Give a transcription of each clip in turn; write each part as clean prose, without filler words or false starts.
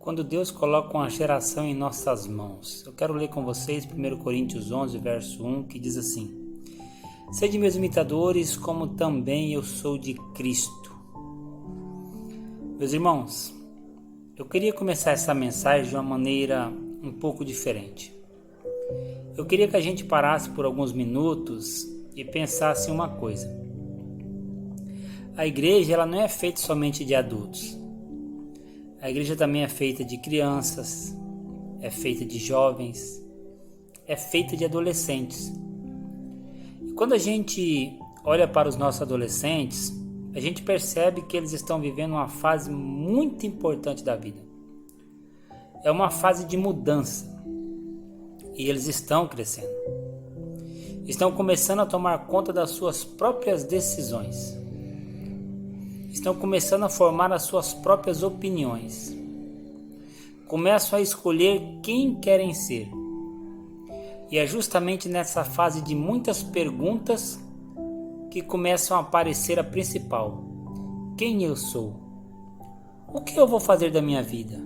Quando Deus coloca uma geração em nossas mãos. Eu quero ler com vocês 1 Coríntios 11, verso 1, que diz assim: Sede meus imitadores, como também eu sou de Cristo. Meus irmãos, eu queria começar essa mensagem de uma maneira um pouco diferente. Eu queria que a gente parasse por alguns minutos e pensasse em uma coisa. A igreja ela não é feita somente de adultos. A igreja também é feita de crianças, é feita de jovens, é feita de adolescentes. E quando a gente olha para os nossos adolescentes, a gente percebe que eles estão vivendo uma fase muito importante da vida. É uma fase de mudança. E eles estão crescendo. Estão começando a tomar conta das suas próprias decisões. Estão começando a formar as suas próprias opiniões. Começam a escolher quem querem ser. E é justamente nessa fase de muitas perguntas que começam a aparecer a principal. Quem eu sou? O que eu vou fazer da minha vida?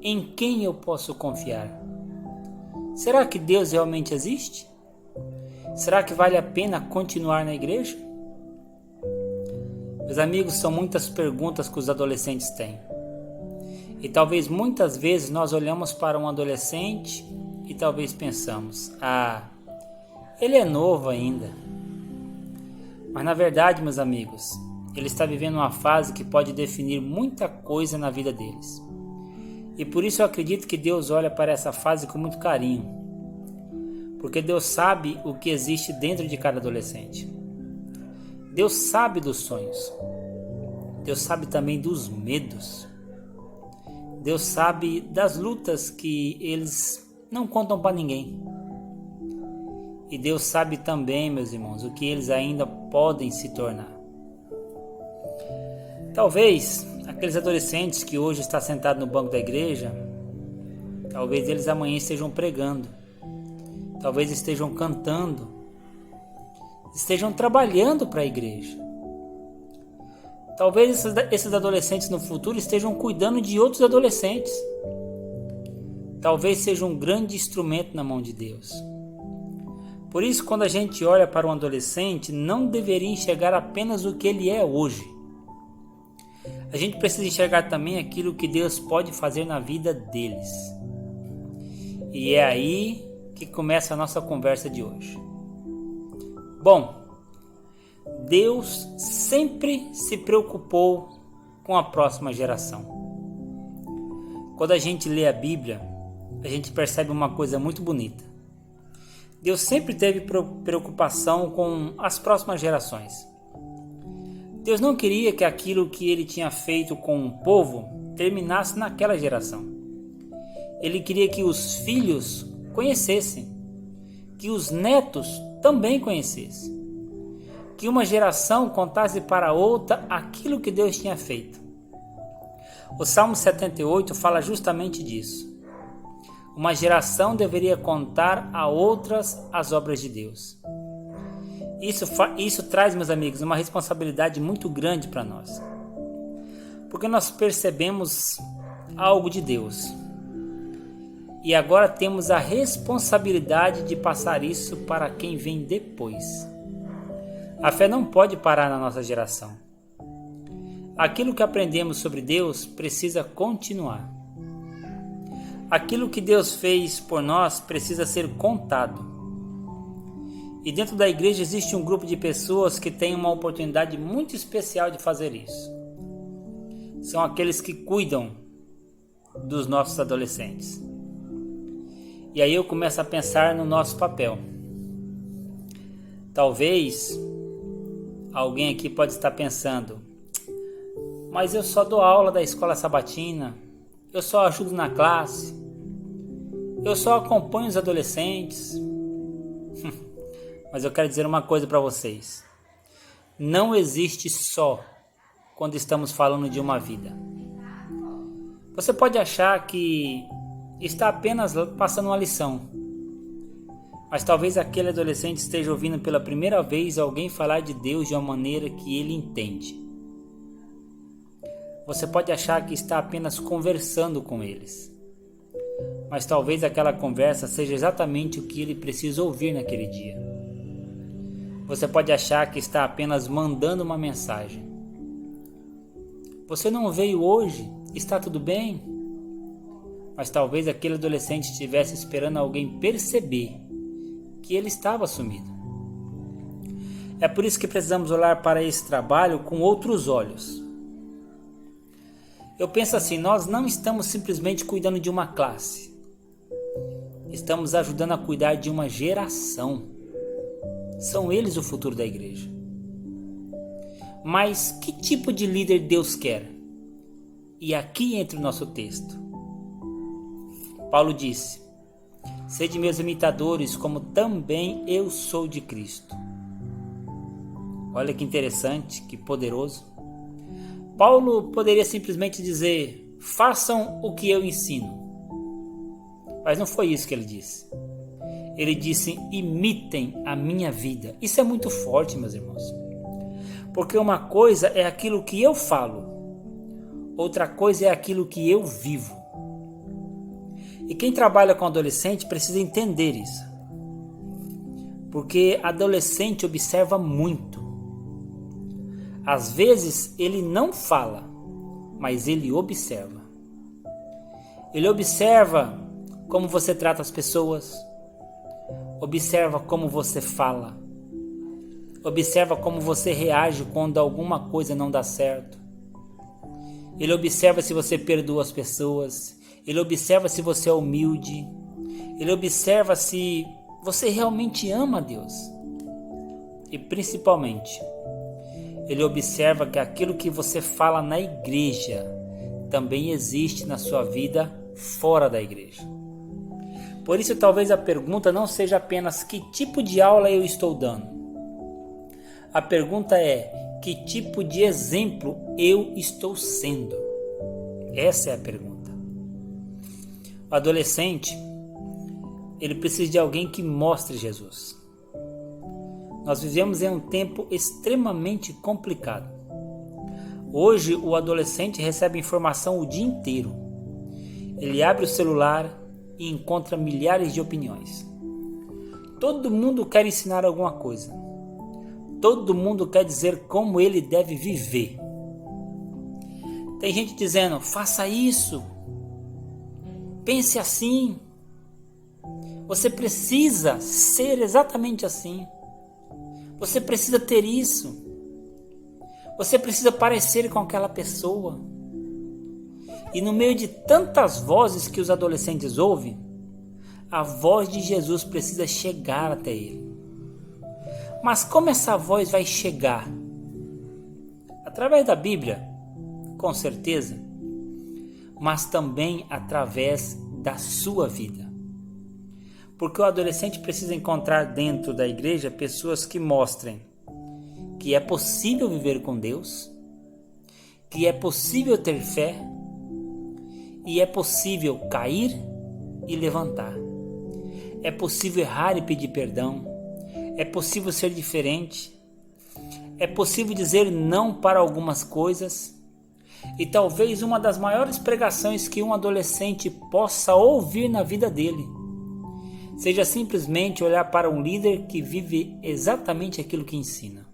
Em quem eu posso confiar? Será que Deus realmente existe? Será que vale a pena continuar na igreja? Meus amigos, são muitas perguntas que os adolescentes têm. E talvez muitas vezes nós olhamos para um adolescente e talvez pensamos: ele é novo ainda. Mas na verdade, meus amigos, ele está vivendo uma fase que pode definir muita coisa na vida deles. E por isso eu acredito que Deus olha para essa fase com muito carinho. Porque Deus sabe o que existe dentro de cada adolescente. Deus sabe dos sonhos. Deus sabe também dos medos. Deus sabe das lutas que eles não contam para ninguém. E Deus sabe também, meus irmãos, o que eles ainda podem se tornar. Talvez aqueles adolescentes que hoje estão sentados no banco da igreja, talvez eles amanhã estejam pregando, talvez estejam cantando, estejam trabalhando para a igreja. Talvez esses adolescentes no futuro estejam cuidando de outros adolescentes. Talvez seja um grande instrumento na mão de Deus. Por isso, quando a gente olha para um adolescente, não deveria enxergar apenas o que ele é hoje. A gente precisa enxergar também aquilo que Deus pode fazer na vida deles. E é aí que começa a nossa conversa de hoje. Bom, Deus sempre se preocupou com a próxima geração. Quando a gente lê a Bíblia, a gente percebe uma coisa muito bonita. Deus sempre teve preocupação com as próximas gerações. Deus não queria que aquilo que ele tinha feito com o povo terminasse naquela geração. Ele queria que os filhos conhecessem, que os netos também conhecessem, que uma geração contasse para outra aquilo que Deus tinha feito. O Salmo 78 fala justamente disso. Uma geração deveria contar a outras as obras de Deus. Isso traz, meus amigos, uma responsabilidade muito grande para nós. Porque nós percebemos algo de Deus. E agora temos a responsabilidade de passar isso para quem vem depois. A fé não pode parar na nossa geração. Aquilo que aprendemos sobre Deus precisa continuar. Aquilo que Deus fez por nós precisa ser contado. E dentro da igreja existe um grupo de pessoas que tem uma oportunidade muito especial de fazer isso. São aqueles que cuidam dos nossos adolescentes. E aí eu começo a pensar no nosso papel. Talvez alguém aqui pode estar pensando: mas eu só dou aula da escola sabatina, eu só ajudo na classe, eu só acompanho os adolescentes. Mas eu quero dizer uma coisa para vocês. Não existe só quando estamos falando de uma vida. Você pode achar que está apenas passando uma lição, mas talvez aquele adolescente esteja ouvindo pela primeira vez alguém falar de Deus de uma maneira que ele entende. Você pode achar que está apenas conversando com eles, mas talvez aquela conversa seja exatamente o que ele precisa ouvir naquele dia. Você pode achar que está apenas mandando uma mensagem. Você não veio hoje? Está tudo bem? Mas talvez aquele adolescente estivesse esperando alguém perceber que ele estava sumido. É por isso que precisamos olhar para esse trabalho com outros olhos. Eu penso assim, nós não estamos simplesmente cuidando de uma classe. Estamos ajudando a cuidar de uma geração. São eles o futuro da igreja. Mas que tipo de líder Deus quer? E aqui entra o nosso texto. Paulo disse: sede meus imitadores, como também eu sou de Cristo. Olha que interessante, que poderoso. Paulo poderia simplesmente dizer: façam o que eu ensino. Mas não foi isso que ele disse. Ele disse: imitem a minha vida. Isso é muito forte, meus irmãos. Porque uma coisa é aquilo que eu falo, outra coisa é aquilo que eu vivo. E quem trabalha com adolescente precisa entender isso. Porque adolescente observa muito. Às vezes ele não fala, mas ele observa. Ele observa como você trata as pessoas, observa como você fala, observa como você reage quando alguma coisa não dá certo. Ele observa se você perdoa as pessoas, ele observa se você é humilde, ele observa se você realmente ama a Deus. E principalmente, ele observa que aquilo que você fala na igreja também existe na sua vida fora da igreja. Por isso, talvez a pergunta não seja apenas que tipo de aula eu estou dando. A pergunta é: que tipo de exemplo eu estou sendo? Essa é a pergunta. O adolescente, ele precisa de alguém que mostre Jesus. Nós vivemos em um tempo extremamente complicado. Hoje o adolescente recebe informação o dia inteiro. Ele abre o celular e encontra milhares de opiniões. Todo mundo quer ensinar alguma coisa. Todo mundo quer dizer como ele deve viver. Tem gente dizendo: faça isso, pense assim, você precisa ser exatamente assim, você precisa ter isso, você precisa parecer com aquela pessoa. E no meio de tantas vozes que os adolescentes ouvem, a voz de Jesus precisa chegar até ele. Mas como essa voz vai chegar? Através da Bíblia, com certeza, mas também através da sua vida. Porque o adolescente precisa encontrar dentro da igreja pessoas que mostrem que é possível viver com Deus, que é possível ter fé, e é possível cair e levantar. É possível errar e pedir perdão. É possível ser diferente. É possível dizer não para algumas coisas. E talvez uma das maiores pregações que um adolescente possa ouvir na vida dele seja simplesmente olhar para um líder que vive exatamente aquilo que ensina.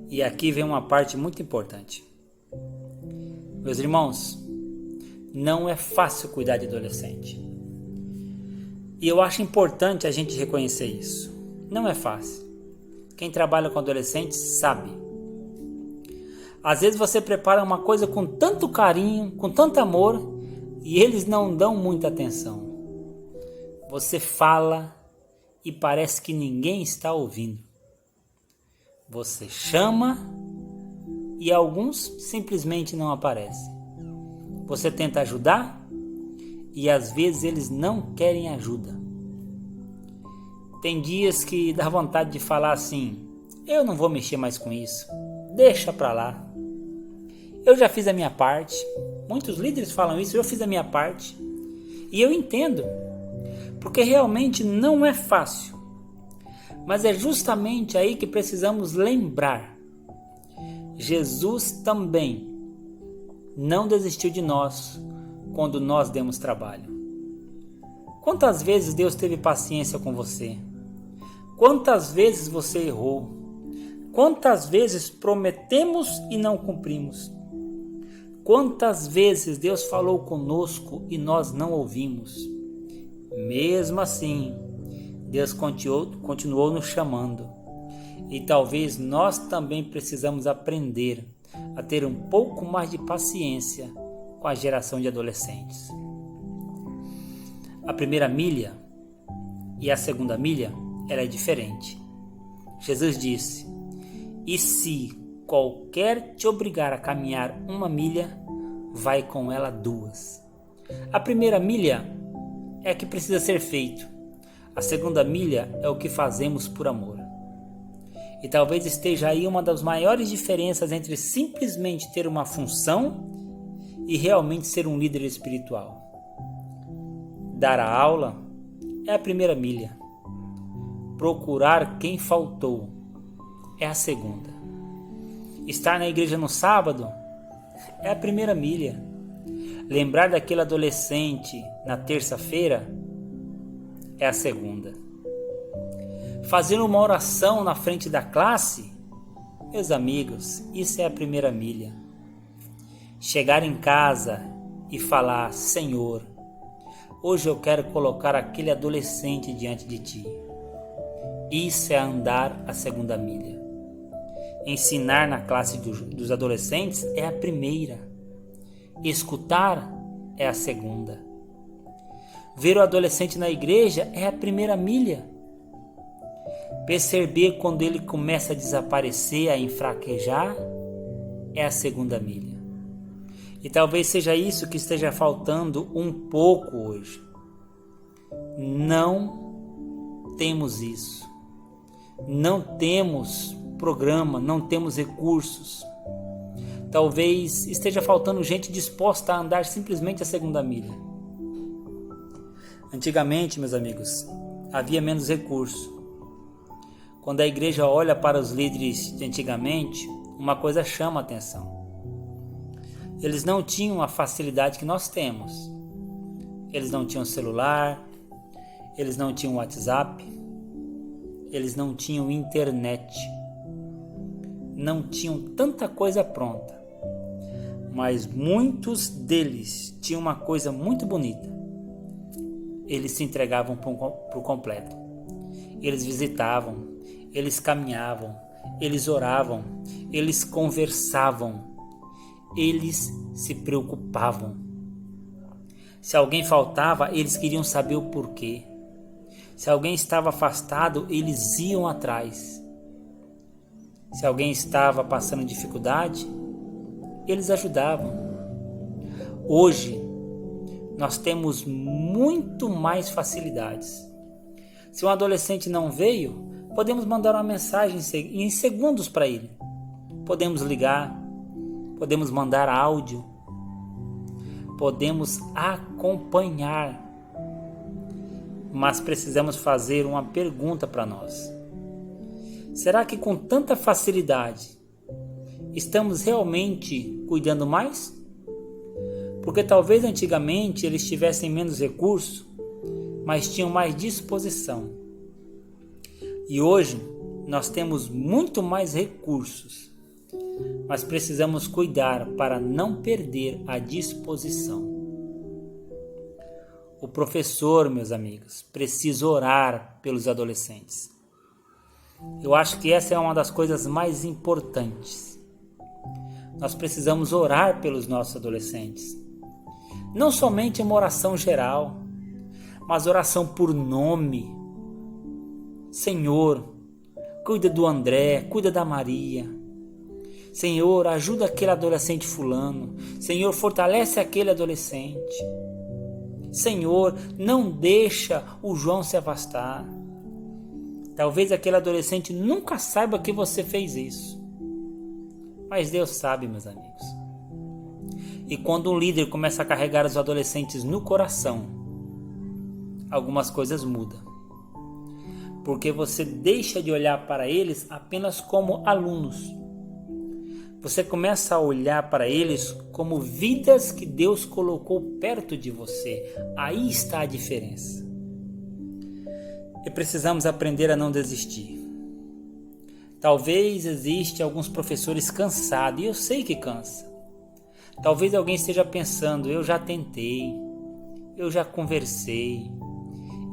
E aqui vem uma parte muito importante. Meus irmãos, não é fácil cuidar de adolescente. E eu acho importante a gente reconhecer isso. Não é fácil. Quem trabalha com adolescentes sabe. Às vezes você prepara uma coisa com tanto carinho, com tanto amor, e eles não dão muita atenção. Você fala e parece que ninguém está ouvindo. Você chama e alguns simplesmente não aparecem. Você tenta ajudar e às vezes eles não querem ajuda. Tem dias que dá vontade de falar assim: eu não vou mexer mais com isso, deixa pra lá. Eu já fiz a minha parte. Muitos líderes falam isso: eu fiz a minha parte. E eu entendo, porque realmente não é fácil. Mas é justamente aí que precisamos lembrar. Jesus também não desistiu de nós quando nós demos trabalho. Quantas vezes Deus teve paciência com você? Quantas vezes você errou? Quantas vezes prometemos e não cumprimos? Quantas vezes Deus falou conosco e nós não ouvimos? Mesmo assim, Deus continuou nos chamando. E talvez nós também precisamos aprender a ter um pouco mais de paciência com a geração de adolescentes. A primeira milha e a segunda milha era diferente. Jesus disse: "E se qualquer te obrigar a caminhar 1 milha, vai com ela 2. A primeira milha é a que precisa ser feito. A segunda milha é o que fazemos por amor. E talvez esteja aí uma das maiores diferenças entre simplesmente ter uma função e realmente ser um líder espiritual. Dar a aula é a primeira milha. Procurar quem faltou é a segunda. Estar na igreja no sábado é a primeira milha. Lembrar daquele adolescente na terça-feira é a segunda. Fazer uma oração na frente da classe, meus amigos, isso é a primeira milha. Chegar em casa e falar: Senhor, hoje eu quero colocar aquele adolescente diante de Ti. Isso é andar a segunda milha. Ensinar na classe dos adolescentes é a primeira. Escutar é a segunda. Ver o adolescente na igreja é a primeira milha. Perceber quando ele começa a desaparecer, a enfraquejar, é a segunda milha. E talvez seja isso que esteja faltando um pouco hoje. Não temos isso. Não temos programa, não temos recursos. Talvez esteja faltando gente disposta a andar simplesmente a segunda milha. Antigamente, meus amigos, havia menos recurso. Quando a igreja olha para os líderes de antigamente, uma coisa chama a atenção. Eles não tinham a facilidade que nós temos. Eles não tinham celular, eles não tinham WhatsApp, eles não tinham internet, não tinham tanta coisa pronta. Mas muitos deles tinham uma coisa muito bonita. Eles se entregavam por completo. Eles visitavam, eles caminhavam, eles oravam, eles conversavam, eles se preocupavam. Se alguém faltava, eles queriam saber o porquê. Se alguém estava afastado, eles iam atrás. Se alguém estava passando dificuldade, eles ajudavam. Hoje, nós temos muito mais facilidades. Se um adolescente não veio, podemos mandar uma mensagem em segundos para ele. Podemos ligar, podemos mandar áudio, podemos acompanhar. Mas precisamos fazer uma pergunta para nós. Será que com tanta facilidade estamos realmente cuidando mais? Porque talvez antigamente eles tivessem menos recurso, mas tinham mais disposição. E hoje nós temos muito mais recursos, mas precisamos cuidar para não perder a disposição. O professor, meus amigos, precisa orar pelos adolescentes. Eu acho que essa é uma das coisas mais importantes. Nós precisamos orar pelos nossos adolescentes. Não somente uma oração geral, mas oração por nome. Senhor, cuida do André, cuida da Maria. Senhor, ajuda aquele adolescente fulano. Senhor, fortalece aquele adolescente. Senhor, não deixa o João se afastar. Talvez aquele adolescente nunca saiba que você fez isso. Mas Deus sabe, meus amigos. E quando um líder começa a carregar os adolescentes no coração, algumas coisas mudam. Porque você deixa de olhar para eles apenas como alunos. Você começa a olhar para eles como vidas que Deus colocou perto de você. Aí está a diferença. E precisamos aprender a não desistir. Talvez exista alguns professores cansados, e eu sei que cansa. Talvez alguém esteja pensando, eu já tentei, eu já conversei,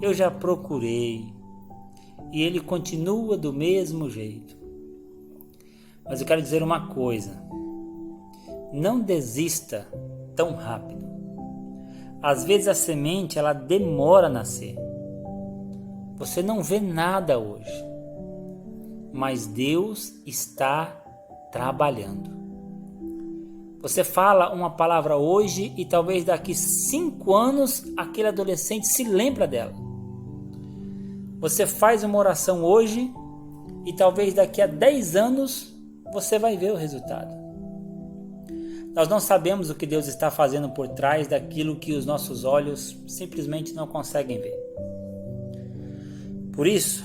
eu já procurei, e ele continua do mesmo jeito. Mas eu quero dizer uma coisa, não desista tão rápido. Às vezes a semente ela demora a nascer. Você não vê nada hoje, mas Deus está trabalhando. Você fala uma palavra hoje e talvez daqui 5 anos aquele adolescente se lembra dela. Você faz uma oração hoje e talvez daqui a 10 anos você vai ver o resultado. Nós não sabemos o que Deus está fazendo por trás daquilo que os nossos olhos simplesmente não conseguem ver. Por isso,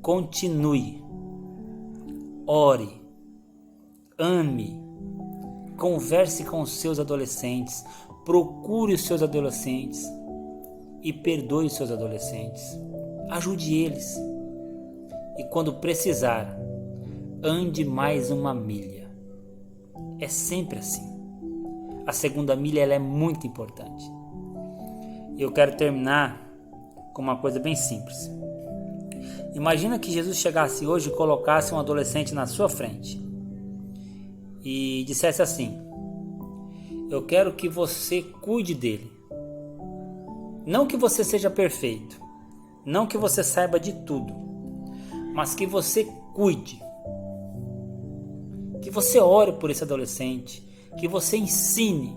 continue, ore, ame, converse com os seus adolescentes, procure os seus adolescentes e perdoe os seus adolescentes. Ajude eles. E quando precisar, ande mais uma milha. É sempre assim. A segunda milha ela é muito importante. Eu quero terminar com uma coisa bem simples. Imagina que Jesus chegasse hoje e colocasse um adolescente na sua frente e dissesse assim: eu quero que você cuide dele. Não que você seja perfeito, não que você saiba de tudo, mas que você cuide. Que você ore por esse adolescente, que você ensine,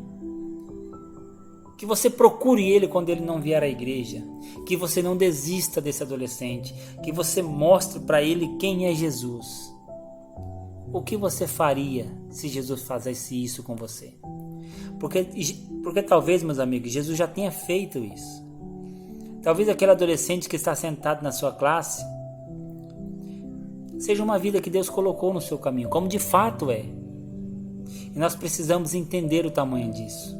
que você procure ele quando ele não vier à igreja, que você não desista desse adolescente, que você mostre para ele quem é Jesus. O que você faria se Jesus fizesse isso com você? Porque talvez, meus amigos, Jesus já tenha feito isso. Talvez aquele adolescente que está sentado na sua classe seja uma vida que Deus colocou no seu caminho, como de fato é. E nós precisamos entender o tamanho disso.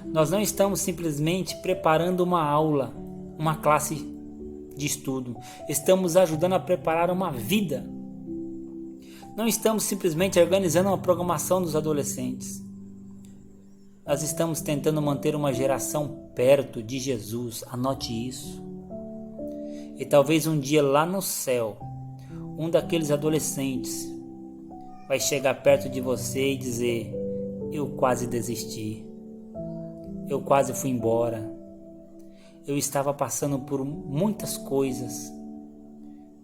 Nós não estamos simplesmente preparando uma aula, uma classe de estudo. Estamos ajudando a preparar uma vida. Não estamos simplesmente organizando uma programação dos adolescentes. Nós estamos tentando manter uma geração perto de Jesus. Anote isso. E talvez um dia lá no céu, um daqueles adolescentes vai chegar perto de você e dizer: eu quase desisti. Eu quase fui embora. Eu estava passando por muitas coisas,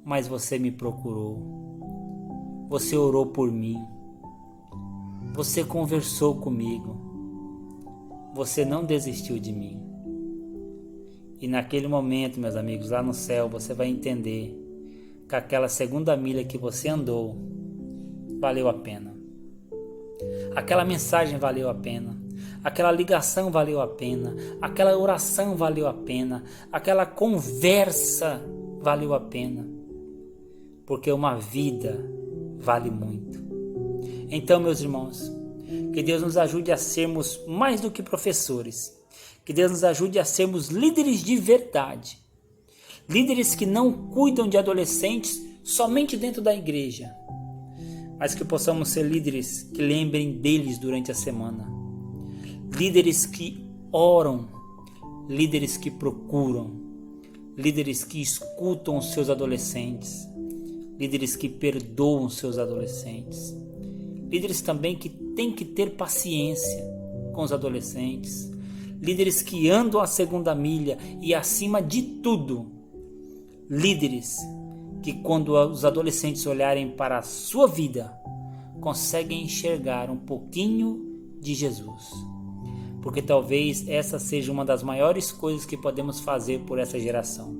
mas você me procurou. Você orou por mim. Você conversou comigo. Você não desistiu de mim. E naquele momento, meus amigos, lá no céu, você vai entender que aquela segunda milha que você andou valeu a pena. Aquela mensagem valeu a pena. Aquela ligação valeu a pena. Aquela oração valeu a pena. Aquela conversa valeu a pena. Porque uma vida vale muito. Então, meus irmãos, que Deus nos ajude a sermos mais do que professores. Que Deus nos ajude a sermos líderes de verdade. Líderes que não cuidam de adolescentes somente dentro da igreja, mas que possamos ser líderes que lembrem deles durante a semana. Líderes que oram, líderes que procuram, líderes que escutam os seus adolescentes, líderes que perdoam os seus adolescentes, líderes também que têm que ter paciência com os adolescentes, líderes que andam a segunda milha e, acima de tudo, líderes que, quando os adolescentes olharem para a sua vida, conseguem enxergar um pouquinho de Jesus. Porque talvez essa seja uma das maiores coisas que podemos fazer por essa geração.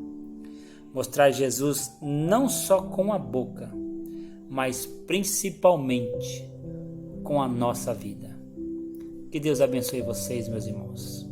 Mostrar Jesus não só com a boca, mas principalmente com a nossa vida. Que Deus abençoe vocês, meus irmãos.